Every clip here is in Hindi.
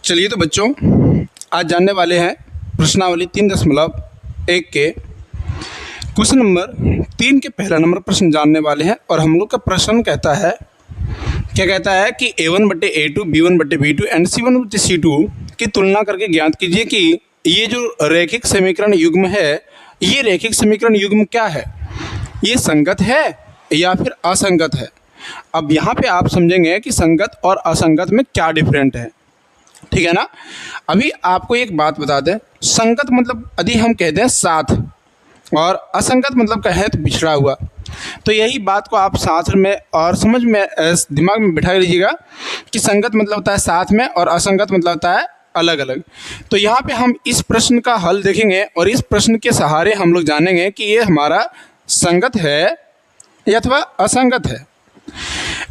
चलिए तो बच्चों, आज जानने वाले हैं प्रश्नावली 3.1 के क्वेश्चन नंबर 3 के पहला नंबर प्रश्न जानने वाले हैं। और हम लोग का प्रश्न कहता है, क्या कहता है कि A1/A2 B1/B2 एंड C1/C2 की तुलना करके ज्ञात कीजिए कि ये जो रैखिक समीकरण युग्म है, ये रैखिक समीकरण युग्म क्या है, ये संगत है या फिर असंगत है। अब यहाँ पे आप समझेंगे कि संगत और असंगत में क्या डिफरेंट है, ठीक है ना। अभी आपको एक बात बता दें, संगत मतलब यदि हम कहते हैं साथ, और असंगत मतलब कहें तो बिछड़ा हुआ। तो यही बात को आप साथ में और समझ में दिमाग में बिठा लीजिएगा कि संगत मतलब होता है साथ में और असंगत मतलब होता है अलग अलग। तो यहाँ पे हम इस प्रश्न का हल देखेंगे और इस प्रश्न के सहारे हम लोग जानेंगे कि ये हमारा संगत है या अथवा असंगत है।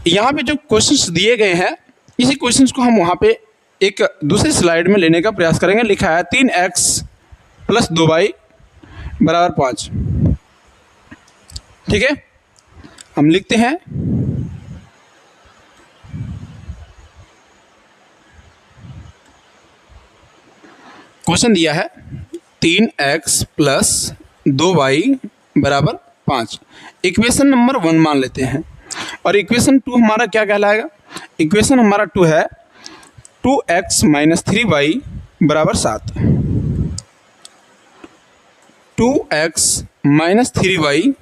यहाँ पे जो क्वेश्चंस दिए गए हैं, इसी क्वेश्चंस को हम वहाँ पे एक दूसरी स्लाइड में लेने का प्रयास करेंगे। लिखा है 3x + 2y = 5, ठीक है। हम लिखते हैं क्वेश्चन दिया है 3x + 2y = 5। इक्वेशन नंबर 1 मान लेते हैं और इक्वेशन 2 हमारा क्या कहलाएगा। इक्वेशन हमारा 2 है 2x - 3y = 7। 2x - 3y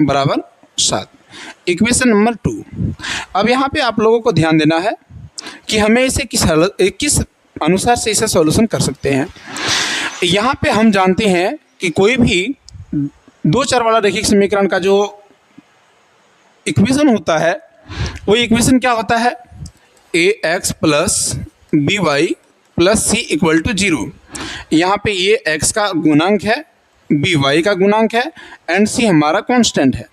= 7, equation number 2। अब यहाँ पे आप लोगों को ध्यान देना है कि हमें इसे किस अनुसार से इसे सॉल्यूशन कर सकते हैं। यहाँ पे हम जानते हैं कि कोई भी दो चर वाला रैखिक समीकरण का जो इक्वेशन होता है, वो इक्वेशन क्या होता है, ax + by + c = 0। यहाँ पे ये x का गुणांक है, b y का गुणांक है एंड c हमारा कांस्टेंट है।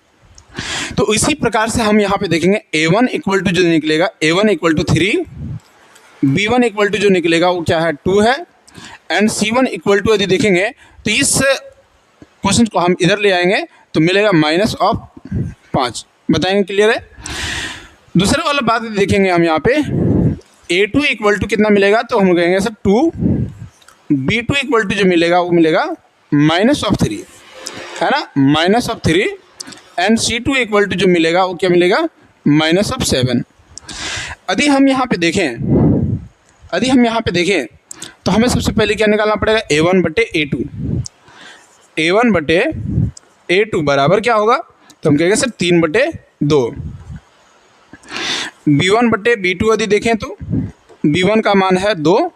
तो इसी प्रकार से हम यहाँ पे देखेंगे a1 = जो निकलेगा a1 = 3, b1 = जो निकलेगा वो क्या है 2 है एंड c1 = यदि देखेंगे तो इस क्वेश्चन को हम इधर ले आएंगे तो मिलेगा -5। बताएंगे, क्लियर है। दूसरे वाला बात देखेंगे हम यहाँ पे a2 = कितना मिलेगा, तो हम कहेंगे सर 2, b2 = जो मिलेगा वो मिलेगा -3, है ना, -3 एंड c2 = जो मिलेगा वो क्या मिलेगा -7। यदि हम यहाँ पे देखें तो हमें सबसे पहले क्या निकालना पड़ेगा, a1/a2। a1/a2 बराबर क्या होगा, तो हम कहेंगे सर 3/2। b1/b2 यदि देखें तो b1 का मान है 2,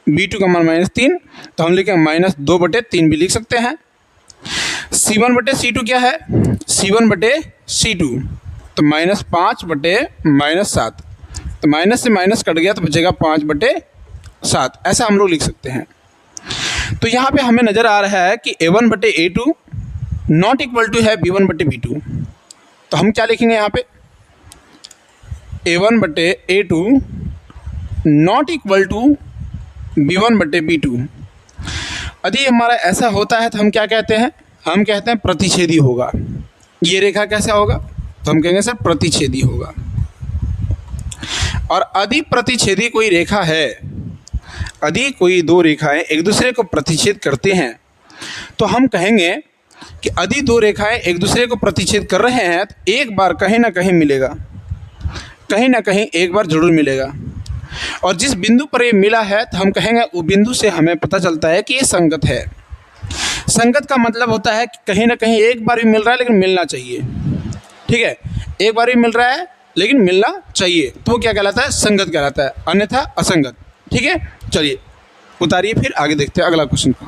b2 का मान -3, तो हम लिखेंगे -2/3 भी लिख सकते हैं। c1/c2 क्या है, c1/c2 तो -5/-7, तो माइनस से माइनस कट गया तो बचेगा 5/7, ऐसा हम लोग लिख सकते हैं। तो यहाँ पे हमें नज़र आ रहा है कि a1/a2 नॉट इक्वल टू है b1/b2। तो हम क्या लिखेंगे यहाँ पे, a1/a2 not equal to b1/b2। यदि हमारा ऐसा होता है तो हम क्या कहते हैं, हम कहते हैं प्रतिच्छेदी होगा। ये रेखा कैसा होगा, तो हम कहेंगे सर प्रतिच्छेदी होगा। और यदि प्रतिच्छेदी कोई रेखा है, यदि कोई दो रेखाएं एक दूसरे को प्रतिच्छेद करते हैं, तो हम कहेंगे कि यदि दो रेखाएं एक दूसरे को प्रतिच्छेद कर रहे हैं तो एक बार कहीं ना कहीं मिलेगा, कहीं ना कहीं एक बार जरूर मिलेगा। और जिस बिंदु पर ये मिला है तो हम कहेंगे वो बिंदु से हमें पता चलता है कि ये संगत है। संगत का मतलब होता है कि कहीं ना कहीं एक बार भी मिल रहा है लेकिन मिलना चाहिए, ठीक है, एक बार भी मिल रहा है लेकिन मिलना चाहिए, तो वो क्या कहलाता है, संगत कहलाता है, अन्यथा असंगत। ठीक है, चलिए उतारिए, फिर आगे देखते हैं अगला क्वेश्चन को।